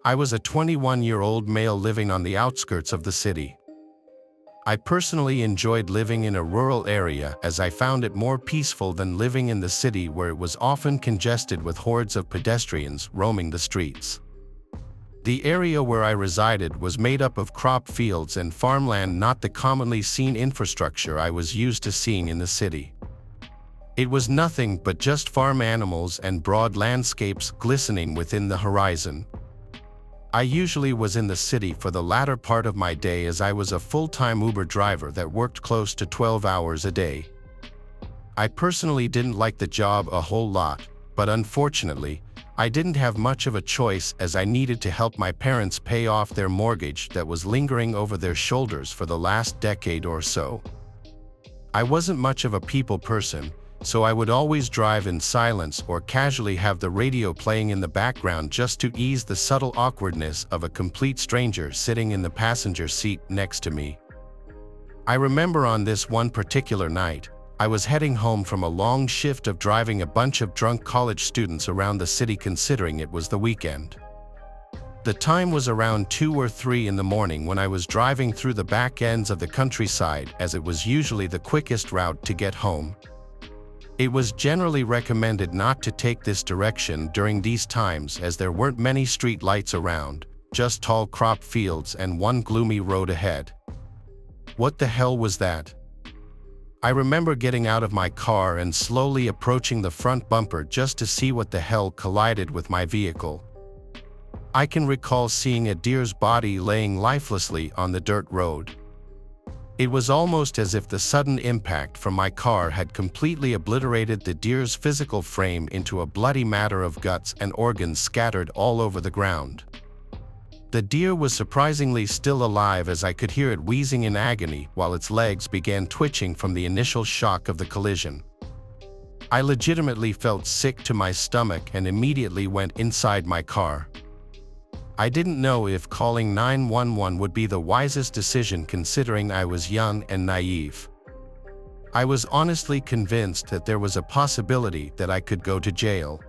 I was a 21-year-old male living on the outskirts of the city. I personally enjoyed living in a rural area as I found it more peaceful than living in the city where it was often congested with hordes of pedestrians roaming the streets. The area where I resided was made up of crop fields and farmland, not the commonly seen infrastructure I was used to seeing in the city. It was nothing but just farm animals and broad landscapes glistening within the horizon. I usually was in the city for the latter part of my day as I was a full-time Uber driver that worked close to 12 hours a day. I personally didn't like the job a whole lot, but unfortunately, I didn't have much of a choice as I needed to help my parents pay off their mortgage that was lingering over their shoulders for the last decade or so. I wasn't much of a people person, so I would always drive in silence or casually have the radio playing in the background just to ease the subtle awkwardness of a complete stranger sitting in the passenger seat next to me. I remember on this one particular night, I was heading home from a long shift of driving a bunch of drunk college students around the city considering it was the weekend. The time was around 2 or 3 in the morning when I was driving through the back ends of the countryside as it was usually the quickest route to get home. It was generally recommended not to take this direction during these times as there weren't many street lights around, just tall crop fields and one gloomy road ahead. What the hell was that? I remember getting out of my car and slowly approaching the front bumper just to see what the hell collided with my vehicle. I can recall seeing a deer's body laying lifelessly on the dirt road. It was almost as if the sudden impact from my car had completely obliterated the deer's physical frame into a bloody matter of guts and organs scattered all over the ground. The deer was surprisingly still alive as I could hear it wheezing in agony while its legs began twitching from the initial shock of the collision. I legitimately felt sick to my stomach and immediately went inside my car. I didn't know if calling 911 would be the wisest decision considering I was young and naive. I was honestly convinced that there was a possibility that I could go to jail.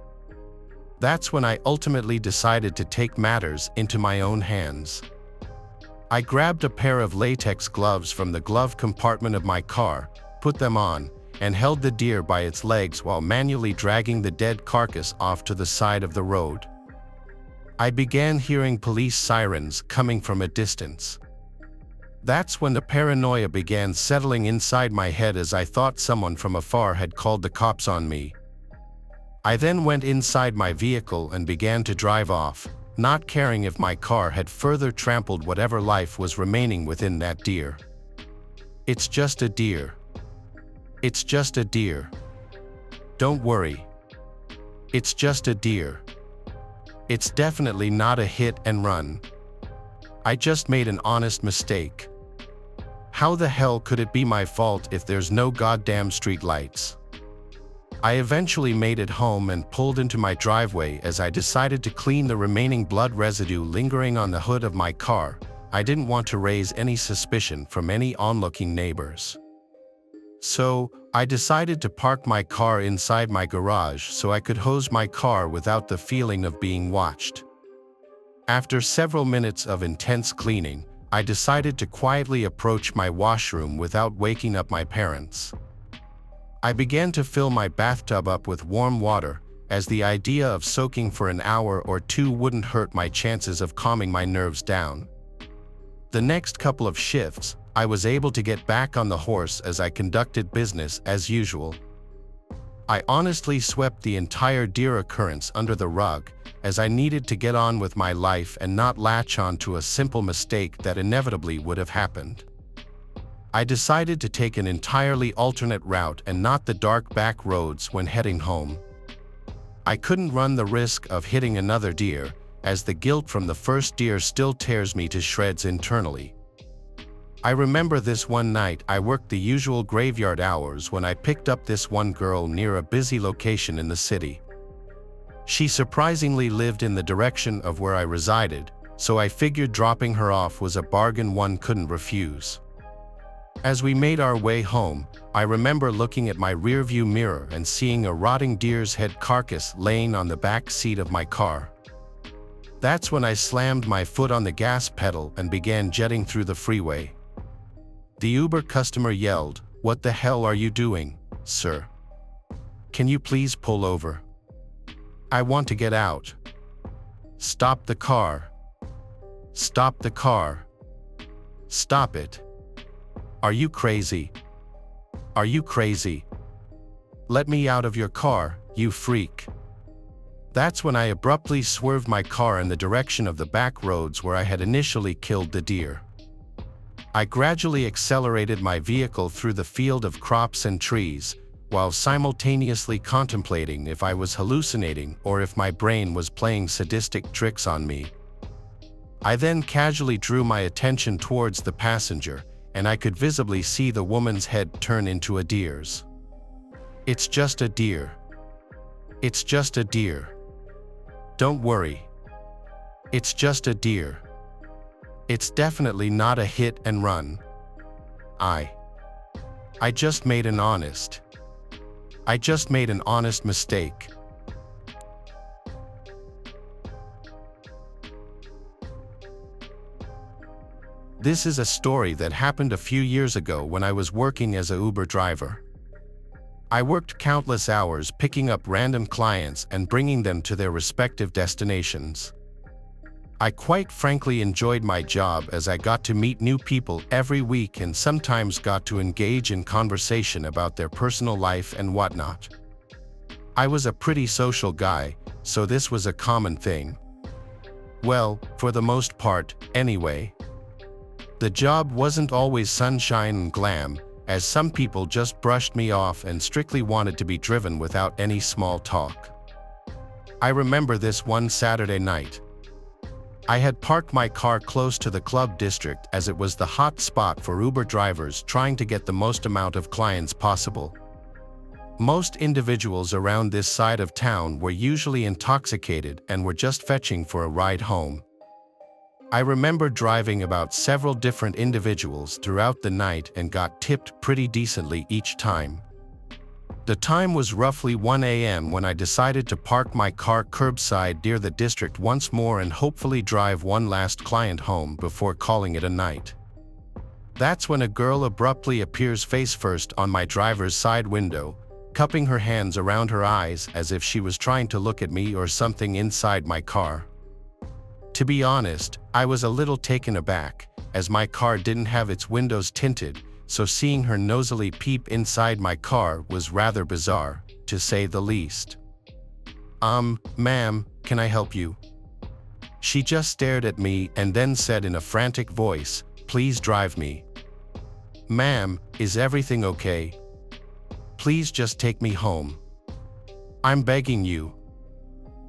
That's when I ultimately decided to take matters into my own hands. I grabbed a pair of latex gloves from the glove compartment of my car, put them on, and held the deer by its legs while manually dragging the dead carcass off to the side of the road. I began hearing police sirens coming from a distance. That's when the paranoia began settling inside my head as I thought someone from afar had called the cops on me. I then went inside my vehicle and began to drive off, not caring if my car had further trampled whatever life was remaining within that deer. It's just a deer. It's just a deer. Don't worry. It's just a deer. It's definitely not a hit and run. I just made an honest mistake. How the hell could it be my fault if there's no goddamn street lights? I eventually made it home and pulled into my driveway as I decided to clean the remaining blood residue lingering on the hood of my car. I didn't want to raise any suspicion from any onlooking neighbors. So, I decided to park my car inside my garage so I could hose my car without the feeling of being watched. After several minutes of intense cleaning, I decided to quietly approach my washroom without waking up my parents. I began to fill my bathtub up with warm water, as the idea of soaking for an hour or two wouldn't hurt my chances of calming my nerves down. The next couple of shifts, I was able to get back on the horse as I conducted business as usual. I honestly swept the entire deer occurrence under the rug, as I needed to get on with my life and not latch on to a simple mistake that inevitably would have happened. I decided to take an entirely alternate route and not the dark back roads when heading home. I couldn't run the risk of hitting another deer, as the guilt from the first deer still tears me to shreds internally. I remember this one night I worked the usual graveyard hours when I picked up this one girl near a busy location in the city. She surprisingly lived in the direction of where I resided, so I figured dropping her off was a bargain one couldn't refuse. As we made our way home, I remember looking at my rearview mirror and seeing a rotting deer's head carcass laying on the back seat of my car. That's when I slammed my foot on the gas pedal and began jetting through the freeway. The Uber customer yelled, "What the hell are you doing, sir? Can you please pull over? I want to get out. Stop the car. Stop the car. Stop it. Are you crazy? Are you crazy? Let me out of your car, you freak." That's when I abruptly swerved my car in the direction of the back roads where I had initially killed the deer. I gradually accelerated my vehicle through the field of crops and trees, while simultaneously contemplating if I was hallucinating or if my brain was playing sadistic tricks on me. I then casually drew my attention towards the passenger, and I could visibly see the woman's head turn into a deer's. "It's just a deer. It's just a deer. Don't worry. It's just a deer. It's definitely not a hit and run. I just made an honest mistake." This is a story that happened a few years ago when I was working as a Uber driver. I worked countless hours picking up random clients and bringing them to their respective destinations. I quite frankly enjoyed my job as I got to meet new people every week and sometimes got to engage in conversation about their personal life and whatnot. I was a pretty social guy, so this was a common thing. Well, for the most part, anyway. The job wasn't always sunshine and glam, as some people just brushed me off and strictly wanted to be driven without any small talk. I remember this one Saturday night. I had parked my car close to the club district as it was the hot spot for Uber drivers trying to get the most amount of clients possible. Most individuals around this side of town were usually intoxicated and were just fetching for a ride home. I remember driving about several different individuals throughout the night and got tipped pretty decently each time. The time was roughly 1 a.m. when I decided to park my car curbside near the district once more and hopefully drive one last client home before calling it a night. That's when a girl abruptly appears face first on my driver's side window, cupping her hands around her eyes as if she was trying to look at me or something inside my car. To be honest, I was a little taken aback, as my car didn't have its windows tinted, so seeing her nosily peep inside my car was rather bizarre, to say the least. Ma'am, can I help you?" She just stared at me and then said in a frantic voice, "Please drive me. Ma'am, is everything okay? Please just take me home. I'm begging you.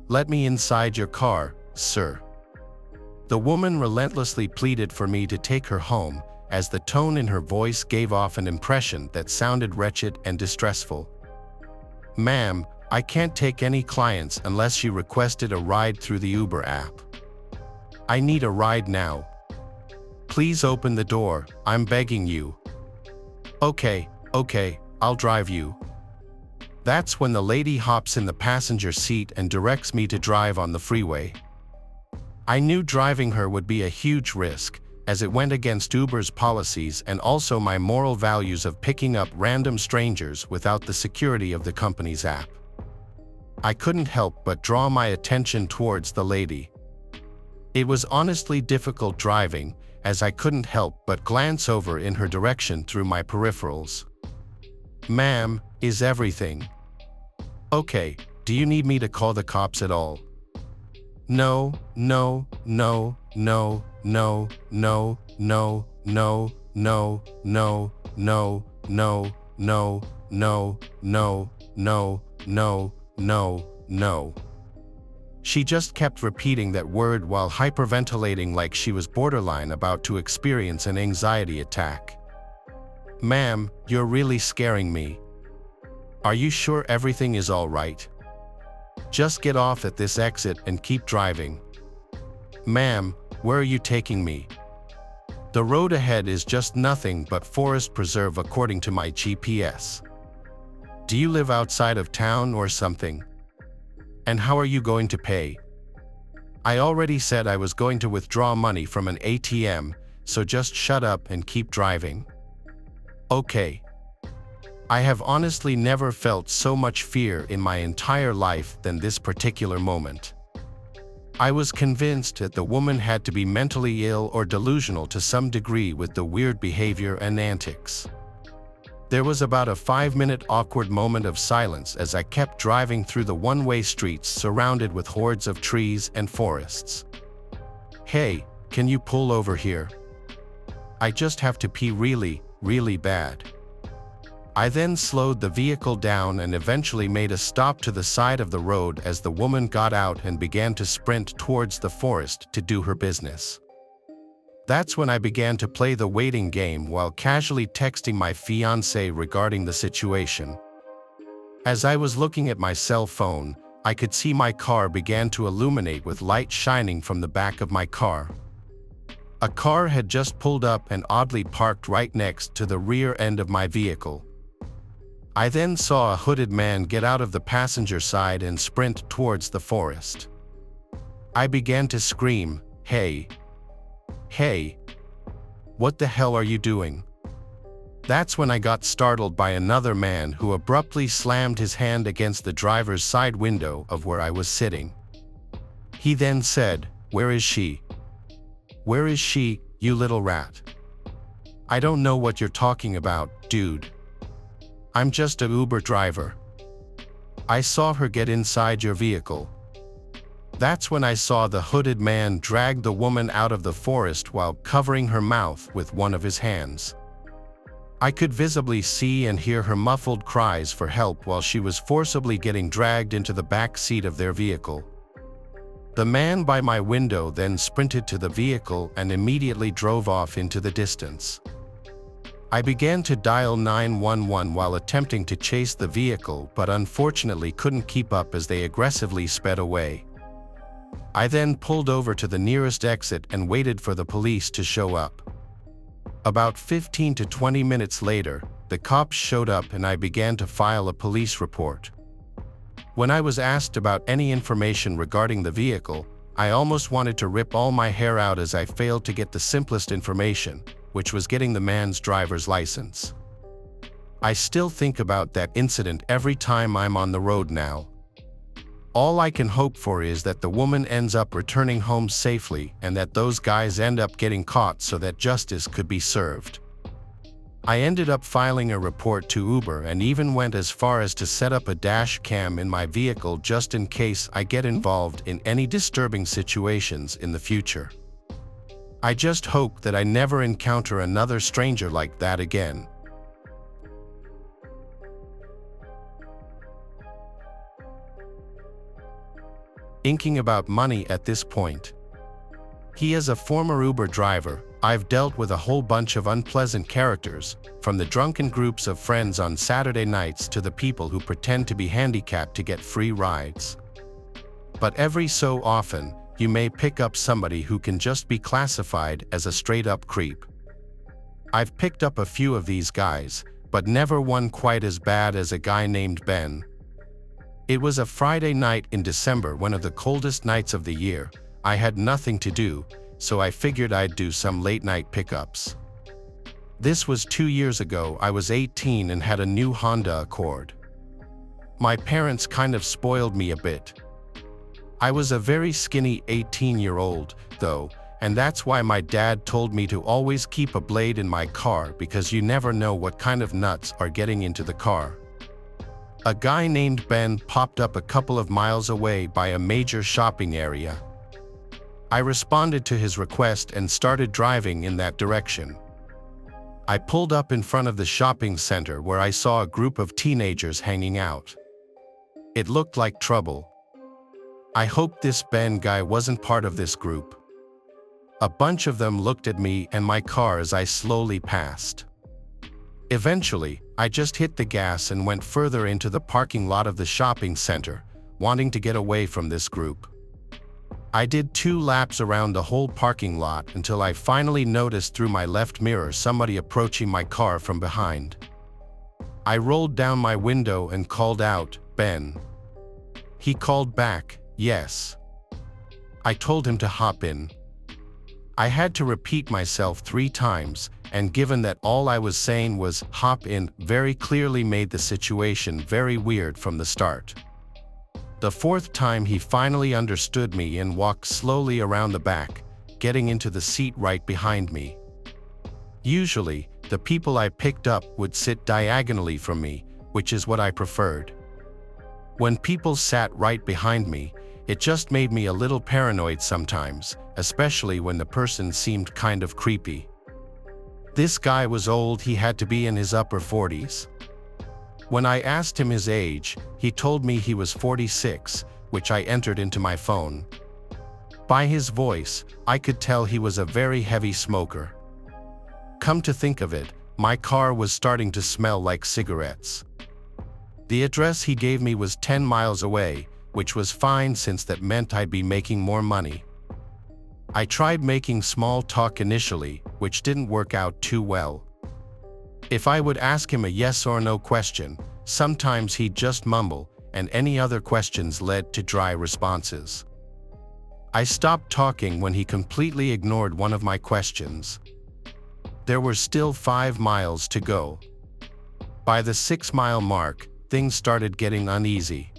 Let me inside your car, sir." The woman relentlessly pleaded for me to take her home, as the tone in her voice gave off an impression that sounded wretched and distressful. "Ma'am, I can't take any clients unless you requested a ride through the Uber app. I need a ride now. Please open the door, I'm begging you." Okay, I'll drive you." That's when the lady hops in the passenger seat and directs me to drive on the freeway. I knew driving her would be a huge risk, as it went against Uber's policies and also my moral values of picking up random strangers without the security of the company's app. I couldn't help but draw my attention towards the lady. It was honestly difficult driving, as I couldn't help but glance over in her direction through my peripherals. "Ma'am, is everything okay? Do you need me to call the cops at all?" No, no, no, no, no, no, no, no, no, no, no, no, no, no, no, no, no, no, no. She just kept repeating that word while hyperventilating like she was borderline about to experience an anxiety attack. "Ma'am, you're really scaring me. Are you sure everything is all right? Just get off at this exit and keep driving. Ma'am, where are you taking me? The road ahead is just nothing but forest preserve according to my GPS. Do you live outside of town or something? And how are you going to pay? I already said I was going to withdraw money from an ATM, so just shut up and keep driving. Okay. I have honestly never felt so much fear in my entire life than this particular moment. I was convinced that the woman had to be mentally ill or delusional to some degree with the weird behavior and antics. There was about a 5-minute awkward moment of silence as I kept driving through the one-way streets surrounded with hordes of trees and forests. Hey, can you pull over here? I just have to pee really, really bad. I then slowed the vehicle down and eventually made a stop to the side of the road as the woman got out and began to sprint towards the forest to do her business. That's when I began to play the waiting game while casually texting my fiancé regarding the situation. As I was looking at my cell phone, I could see my car began to illuminate with light shining from the back of my car. A car had just pulled up and oddly parked right next to the rear end of my vehicle. I then saw a hooded man get out of the passenger side and sprint towards the forest. I began to scream, "Hey! Hey! What the hell are you doing?" That's when I got startled by another man who abruptly slammed his hand against the driver's side window of where I was sitting. He then said, "Where is she? Where is she, you little rat? I don't know what you're talking about, dude. I'm just a Uber driver. I saw her get inside your vehicle." That's when I saw the hooded man drag the woman out of the forest while covering her mouth with one of his hands. I could visibly see and hear her muffled cries for help while she was forcibly getting dragged into the back seat of their vehicle. The man by my window then sprinted to the vehicle and immediately drove off into the distance. I began to dial 911 while attempting to chase the vehicle, but unfortunately couldn't keep up as they aggressively sped away. I then pulled over to the nearest exit and waited for the police to show up. About 15 to 20 minutes later, the cops showed up and I began to file a police report. When I was asked about any information regarding the vehicle, I almost wanted to rip all my hair out as I failed to get the simplest information, which was getting the man's driver's license. I still think about that incident every time I'm on the road now. All I can hope for is that the woman ends up returning home safely and that those guys end up getting caught so that justice could be served. I ended up filing a report to Uber and even went as far as to set up a dash cam in my vehicle just in case I get involved in any disturbing situations in the future. I just hope that I never encounter another stranger like that again. Inking about money at this point. He is a former Uber driver. I've dealt with a whole bunch of unpleasant characters, from the drunken groups of friends on Saturday nights to the people who pretend to be handicapped to get free rides. But every so often, you may pick up somebody who can just be classified as a straight-up creep. I've picked up a few of these guys, but never one quite as bad as a guy named Ben. It was a Friday night in December, one of the coldest nights of the year. I had nothing to do, so I figured I'd do some late-night pickups. This was 2 years ago. I was 18 and had a new Honda Accord. My parents kind of spoiled me a bit. I was a very skinny 18-year-old, though, and that's why my dad told me to always keep a blade in my car because you never know what kind of nuts are getting into the car. A guy named Ben popped up a couple of miles away by a major shopping area. I responded to his request and started driving in that direction. I pulled up in front of the shopping center where I saw a group of teenagers hanging out. It looked like trouble. I hoped this Ben guy wasn't part of this group. A bunch of them looked at me and my car as I slowly passed. Eventually, I just hit the gas and went further into the parking lot of the shopping center, wanting to get away from this group. I did 2 laps around the whole parking lot until I finally noticed through my left mirror somebody approaching my car from behind. I rolled down my window and called out, "Ben." He called back, "Yes." I told him to hop in. I had to repeat myself 3 times, and given that all I was saying was hop in very clearly made the situation very weird from the start. The 4th time he finally understood me and walked slowly around the back, getting into the seat right behind me. Usually, the people I picked up would sit diagonally from me, which is what I preferred. When people sat right behind me, it just made me a little paranoid sometimes, especially when the person seemed kind of creepy. This guy was old, he had to be in his upper 40s. When I asked him his age, he told me he was 46, which I entered into my phone. By his voice, I could tell he was a very heavy smoker. Come to think of it, my car was starting to smell like cigarettes. The address he gave me was 10 miles away, which was fine since that meant I'd be making more money. I tried making small talk initially, which didn't work out too well. If I would ask him a yes or no question, sometimes he'd just mumble, and any other questions led to dry responses. I stopped talking when he completely ignored one of my questions. There were still 5 miles to go. By the 6-mile mark, things started getting uneasy.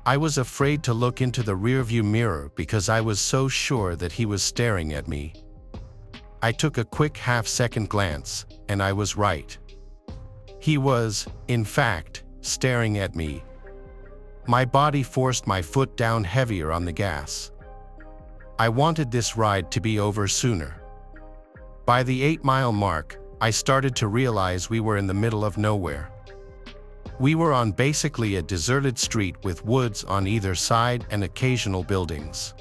I was afraid to look into the rearview mirror because I was so sure that he was staring at me. I took a quick half-second glance, and I was right. He was, in fact, staring at me. My body forced my foot down heavier on the gas. I wanted this ride to be over sooner. By the 8-mile mark, I started to realize we were in the middle of nowhere. We were on basically a deserted street with woods on either side and occasional buildings.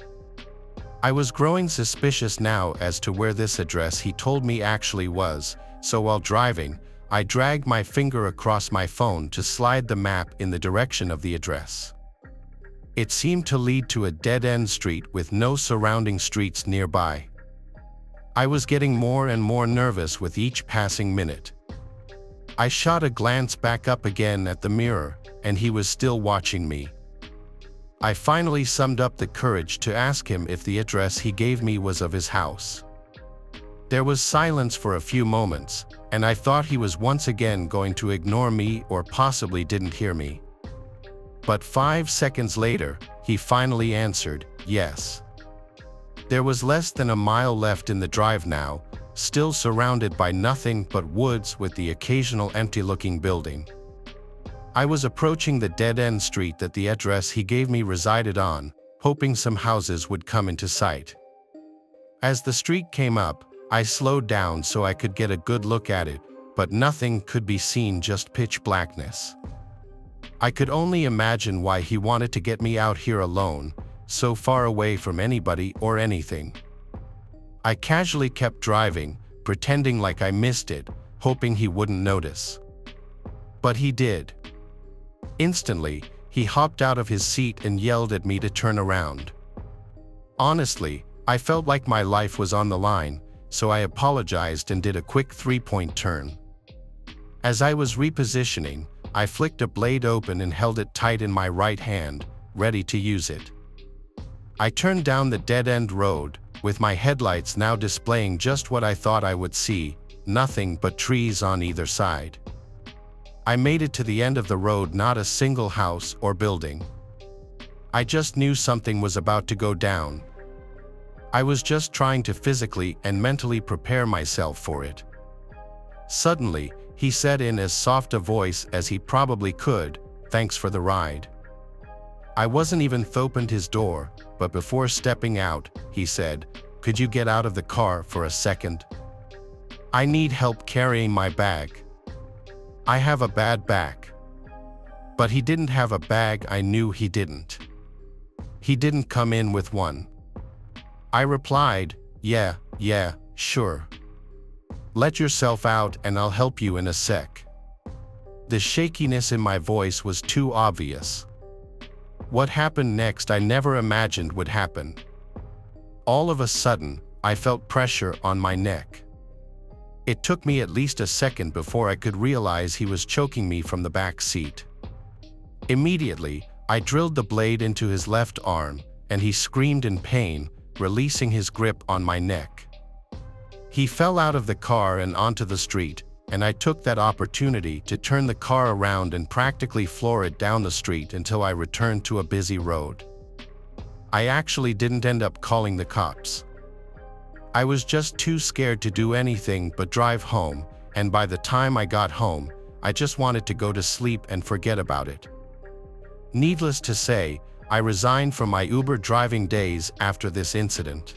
I was growing suspicious now as to where this address he told me actually was, so while driving, I dragged my finger across my phone to slide the map in the direction of the address. It seemed to lead to a dead-end street with no surrounding streets nearby. I was getting more and more nervous with each passing minute. I shot a glance back up again at the mirror, and he was still watching me. I finally summoned up the courage to ask him if the address he gave me was of his house. There was silence for a few moments, and I thought he was once again going to ignore me or possibly didn't hear me. But 5 seconds later, he finally answered, yes. There was less than a mile left in the drive now, still surrounded by nothing but woods with the occasional empty-looking building. I was approaching the dead-end street that the address he gave me resided on, hoping some houses would come into sight. As the street came up, I slowed down so I could get a good look at it, but nothing could be seen, just pitch blackness. I could only imagine why he wanted to get me out here alone, so far away from anybody or anything. I casually kept driving, pretending like I missed it, hoping he wouldn't notice. But he did. Instantly, he hopped out of his seat and yelled at me to turn around. Honestly, I felt like my life was on the line, so I apologized and did a quick 3-point turn. As I was repositioning, I flicked a blade open and held it tight in my right hand, ready to use it. I turned down the dead-end road, with my headlights now displaying just what I thought I would see, nothing but trees on either side. I made it to the end of the road, not a single house or building. I just knew something was about to go down. I was just trying to physically and mentally prepare myself for it. Suddenly, he said in as soft a voice as he probably could, "Thanks for the ride." I wasn't even opened his door, but before stepping out, he said, "Could you get out of the car for a second? I need help carrying my bag. I have a bad back." But he didn't have a bag. I knew he didn't. He didn't come in with one. I replied, yeah, sure. Let yourself out and I'll help you in a sec." The shakiness in my voice was too obvious. What happened next I never imagined would happen. All of a sudden, I felt pressure on my neck. It took me at least a second before I could realize he was choking me from the back seat. Immediately, I drilled the blade into his left arm, and he screamed in pain, releasing his grip on my neck. He fell out of the car and onto the street, and I took that opportunity to turn the car around and practically floor it down the street until I returned to a busy road. I actually didn't end up calling the cops. I was just too scared to do anything but drive home, and by the time I got home, I just wanted to go to sleep and forget about it. Needless to say, I resigned from my Uber driving days after this incident.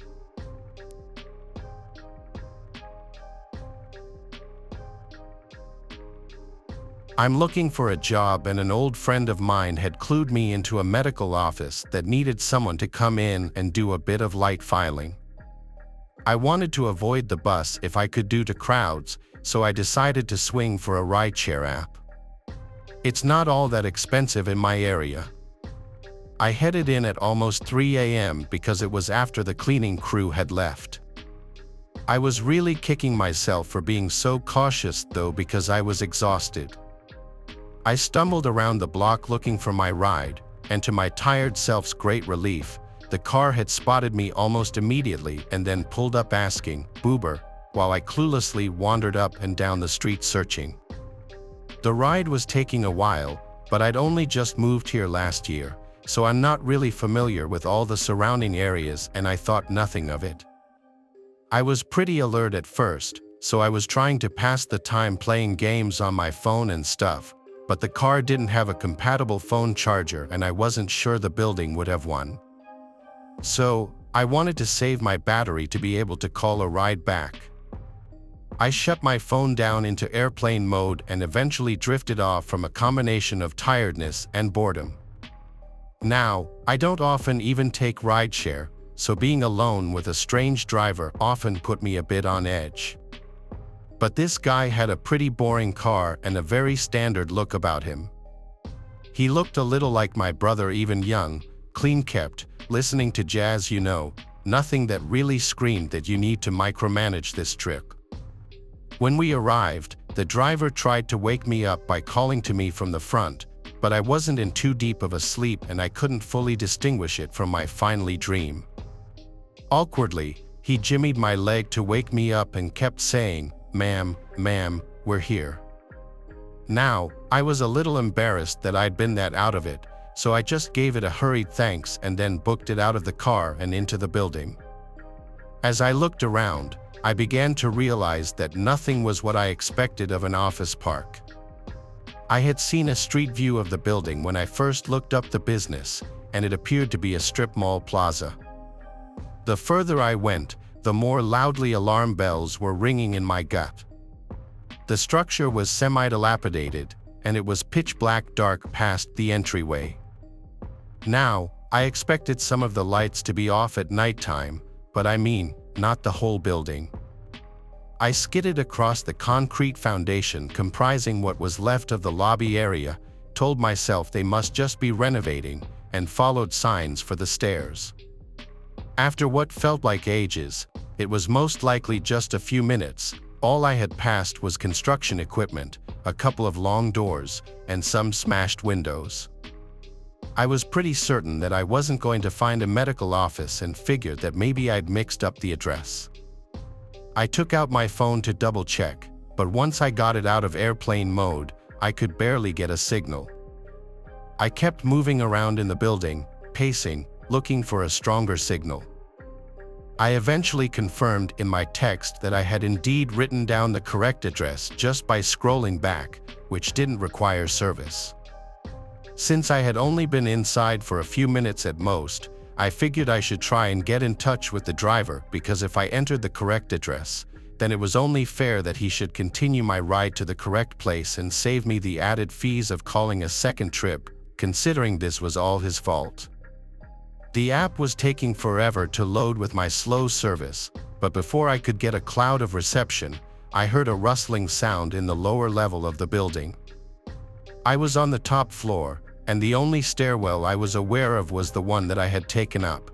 I'm looking for a job, and an old friend of mine had clued me into a medical office that needed someone to come in and do a bit of light filing. I wanted to avoid the bus if I could due to crowds, so I decided to swing for a rideshare app. It's not all that expensive in my area. I headed in at almost 3 a.m. because it was after the cleaning crew had left. I was really kicking myself for being so cautious though, because I was exhausted. I stumbled around the block looking for my ride, and to my tired self's great relief, the car had spotted me almost immediately and then pulled up asking, "Boober," while I cluelessly wandered up and down the street searching. The ride was taking a while, but I'd only just moved here last year, so I'm not really familiar with all the surrounding areas, and I thought nothing of it. I was pretty alert at first, so I was trying to pass the time playing games on my phone and stuff, but the car didn't have a compatible phone charger and I wasn't sure the building would have one. So, I wanted to save my battery to be able to call a ride back. I shut my phone down into airplane mode and eventually drifted off from a combination of tiredness and boredom. Now, I don't often even take rideshare, so being alone with a strange driver often put me a bit on edge. But this guy had a pretty boring car and a very standard look about him. He looked a little like my brother, even young, clean-kept, listening to jazz, nothing that really screamed that you need to micromanage this trip. When we arrived, the driver tried to wake me up by calling to me from the front, but I wasn't in too deep of a sleep and I couldn't fully distinguish it from my finally dream. Awkwardly, he jimmied my leg to wake me up and kept saying, ma'am, we're here." Now, I was a little embarrassed that I'd been that out of it, so I just gave it a hurried thanks and then booked it out of the car and into the building. As I looked around, I began to realize that nothing was what I expected of an office park. I had seen a street view of the building when I first looked up the business, and it appeared to be a strip mall plaza. The further I went, the more loudly alarm bells were ringing in my gut. The structure was semi-dilapidated, and it was pitch black dark past the entryway. Now, I expected some of the lights to be off at nighttime, but not the whole building. I skidded across the concrete foundation comprising what was left of the lobby area, told myself they must just be renovating, and followed signs for the stairs. After what felt like ages, it was most likely just a few minutes. All I had passed was construction equipment, a couple of long doors, and some smashed windows. I was pretty certain that I wasn't going to find a medical office and figured that maybe I'd mixed up the address. I took out my phone to double check, but once I got it out of airplane mode, I could barely get a signal. I kept moving around in the building, pacing, looking for a stronger signal. I eventually confirmed in my text that I had indeed written down the correct address just by scrolling back, which didn't require service. Since I had only been inside for a few minutes at most, I figured I should try and get in touch with the driver, because if I entered the correct address, then it was only fair that he should continue my ride to the correct place and save me the added fees of calling a second trip, considering this was all his fault. The app was taking forever to load with my slow service, but before I could get a cloud of reception, I heard a rustling sound in the lower level of the building. I was on the top floor, and the only stairwell I was aware of was the one that I had taken up.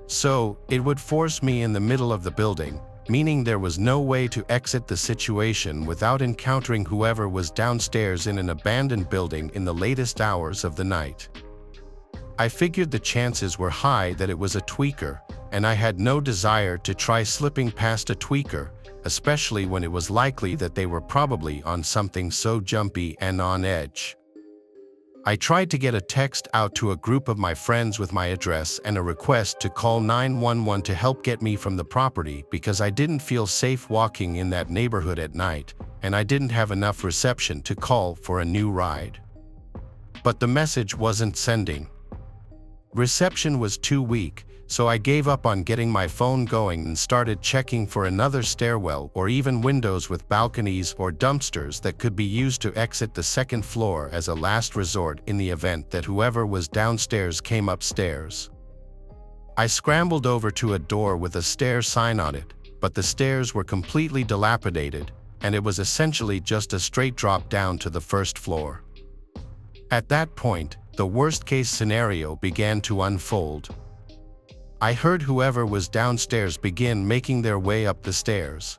So, it would force me in the middle of the building, meaning there was no way to exit the situation without encountering whoever was downstairs in an abandoned building in the latest hours of the night. I figured the chances were high that it was a tweaker, and I had no desire to try slipping past a tweaker, especially when it was likely that they were probably on something so jumpy and on edge. I tried to get a text out to a group of my friends with my address and a request to call 911 to help get me from the property because I didn't feel safe walking in that neighborhood at night, and I didn't have enough reception to call for a new ride. But the message wasn't sending. Reception was too weak, so I gave up on getting my phone going and started checking for another stairwell or even windows with balconies or dumpsters that could be used to exit the second floor as a last resort in the event that whoever was downstairs came upstairs. I scrambled over to a door with a stair sign on it, but the stairs were completely dilapidated, and it was essentially just a straight drop down to the first floor. At that point, the worst-case scenario began to unfold. I heard whoever was downstairs begin making their way up the stairs.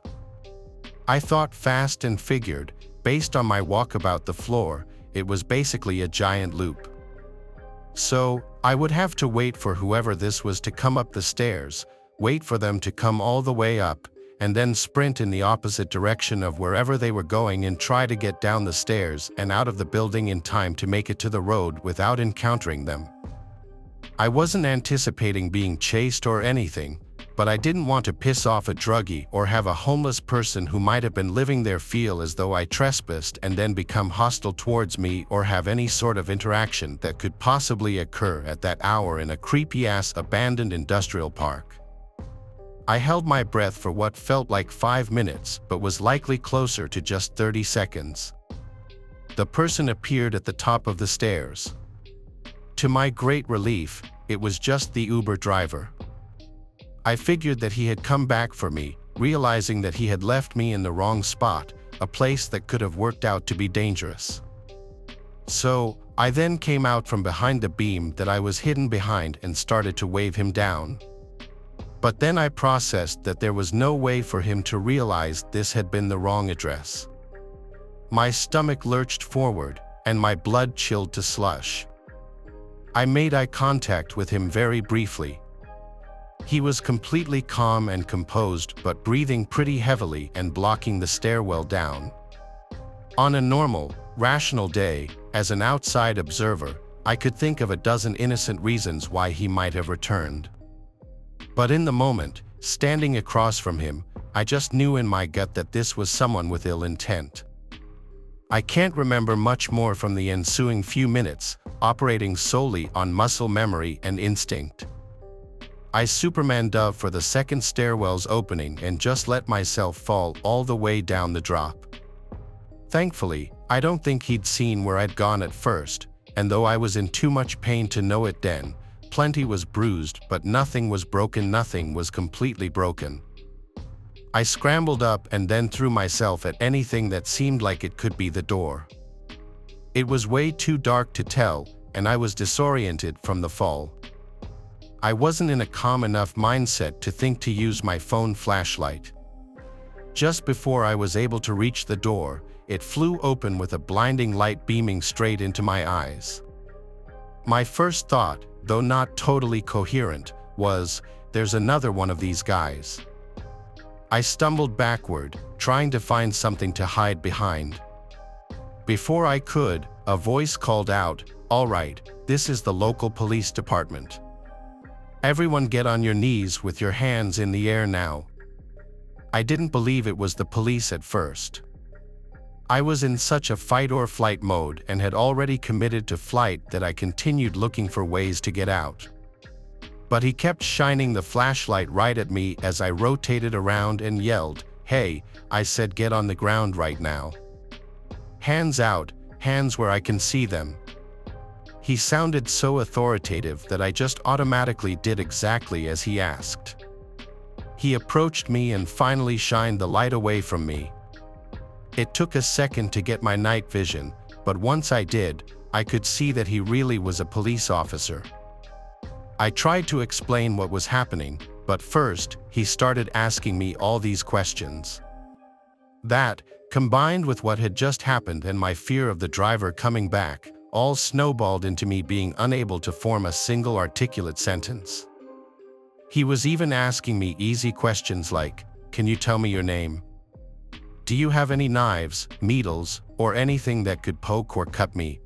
I thought fast and figured, based on my walkabout the floor, it was basically a giant loop. So, I would have to wait for whoever this was to come up the stairs, wait for them to come all the way up, and then sprint in the opposite direction of wherever they were going and try to get down the stairs and out of the building in time to make it to the road without encountering them. I wasn't anticipating being chased or anything, but I didn't want to piss off a druggie or have a homeless person who might have been living there feel as though I trespassed and then become hostile towards me or have any sort of interaction that could possibly occur at that hour in a creepy-ass abandoned industrial park. I held my breath for what felt like 5 minutes, but was likely closer to just 30 seconds. The person appeared at the top of the stairs. To my great relief, it was just the Uber driver. I figured that he had come back for me, realizing that he had left me in the wrong spot, a place that could have worked out to be dangerous. So, I then came out from behind the beam that I was hidden behind and started to wave him down. But then I processed that there was no way for him to realize this had been the wrong address. My stomach lurched forward, and my blood chilled to slush. I made eye contact with him very briefly. He was completely calm and composed, but breathing pretty heavily and blocking the stairwell down. On a normal, rational day, as an outside observer, I could think of a dozen innocent reasons why he might have returned. But in the moment, standing across from him, I just knew in my gut that this was someone with ill intent. I can't remember much more from the ensuing few minutes, operating solely on muscle memory and instinct. I Superman dove for the second stairwell's opening and just let myself fall all the way down the drop. Thankfully, I don't think he'd seen where I'd gone at first, and though I was in too much pain to know it then, plenty was bruised, but nothing was broken, nothing was completely broken. I scrambled up and then threw myself at anything that seemed like it could be the door. It was way too dark to tell, and I was disoriented from the fall. I wasn't in a calm enough mindset to think to use my phone flashlight. Just before I was able to reach the door, it flew open with a blinding light beaming straight into my eyes. My first thought, though not totally coherent, was, "There's another one of these guys." I stumbled backward, trying to find something to hide behind. Before I could, a voice called out, "All right, this is the local police department. Everyone get on your knees with your hands in the air now." I didn't believe it was the police at first. I was in such a fight-or-flight mode and had already committed to flight that I continued looking for ways to get out. But he kept shining the flashlight right at me as I rotated around and yelled, "Hey," I said, "get on the ground right now. Hands out, hands where I can see them." He sounded so authoritative that I just automatically did exactly as he asked. He approached me and finally shined the light away from me. It took a second to get my night vision, but once I did, I could see that he really was a police officer. I tried to explain what was happening, but first, he started asking me all these questions. That, combined with what had just happened and my fear of the driver coming back, all snowballed into me being unable to form a single articulate sentence. He was even asking me easy questions like, "Can you tell me your name? Do you have any knives, needles, or anything that could poke or cut me?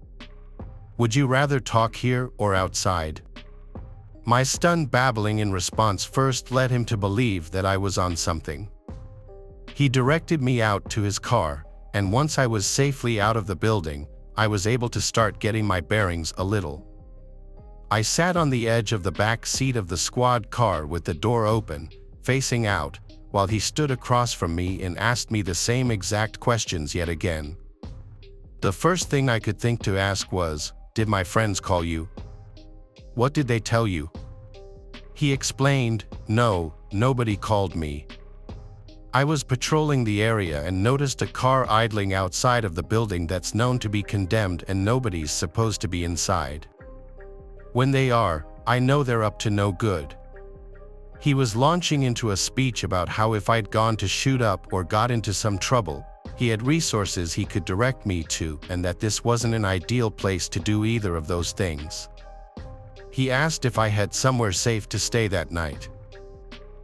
Would you rather talk here or outside?" My stunned babbling in response first led him to believe that I was on something. He directed me out to his car, and once I was safely out of the building, I was able to start getting my bearings a little. I sat on the edge of the back seat of the squad car with the door open, facing out, while he stood across from me and asked me the same exact questions yet again. The first thing I could think to ask was, "Did my friends call you? What did they tell you?" He explained, "No, nobody called me. I was patrolling the area and noticed a car idling outside of the building that's known to be condemned and nobody's supposed to be inside. When they are, I know they're up to no good." He was launching into a speech about how if I'd gone to shoot up or got into some trouble, he had resources he could direct me to and that this wasn't an ideal place to do either of those things. He asked if I had somewhere safe to stay that night.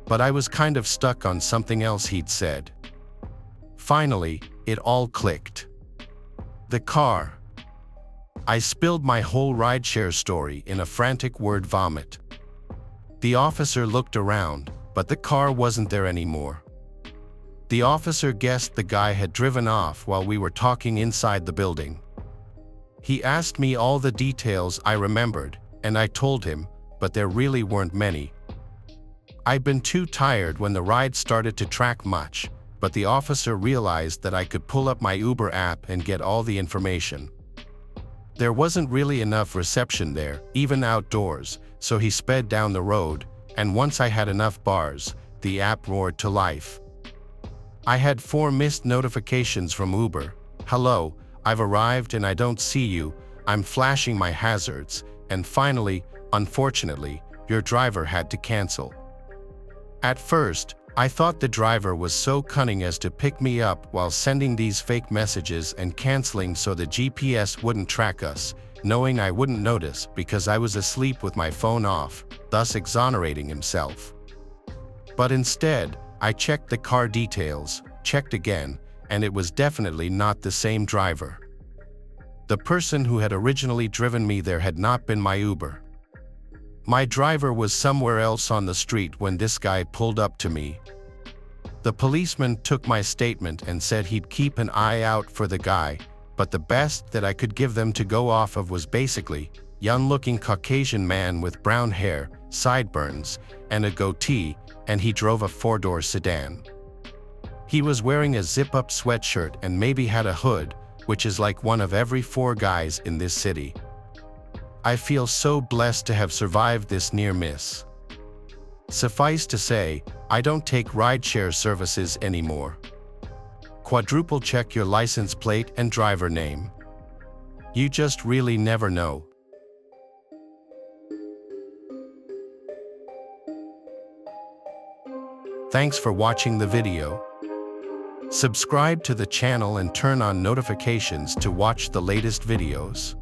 But I was kind of stuck on something else he'd said. Finally, it all clicked. The car. I spilled my whole rideshare story in a frantic word vomit. The officer looked around, but the car wasn't there anymore. The officer guessed the guy had driven off while we were talking inside the building. He asked me all the details I remembered, and I told him, but there really weren't many. I'd been too tired when the ride started to track much, but the officer realized that I could pull up my Uber app and get all the information. There wasn't really enough reception there, even outdoors, so he sped down the road, and once I had enough bars, the app roared to life. I had 4 missed notifications from Uber. "Hello, I've arrived and I don't see you, I'm flashing my hazards," and finally, "Unfortunately, your driver had to cancel." At first, I thought the driver was so cunning as to pick me up while sending these fake messages and canceling so the GPS wouldn't track us, knowing I wouldn't notice because I was asleep with my phone off, thus exonerating himself. But instead, I checked the car details, checked again, and it was definitely not the same driver. The person who had originally driven me there had not been my Uber. My driver was somewhere else on the street when this guy pulled up to me. The policeman took my statement and said he'd keep an eye out for the guy, but the best that I could give them to go off of was basically, young-looking Caucasian man with brown hair, sideburns, and a goatee, and he drove a 4-door sedan. He was wearing a zip-up sweatshirt and maybe had a hood, which is like one of every 4 guys in this city. I feel so blessed to have survived this near miss. Suffice to say, I don't take rideshare services anymore. Quadruple check your license plate and driver name. You just really never know. Thanks for watching the video. Subscribe to the channel and turn on notifications to watch the latest videos.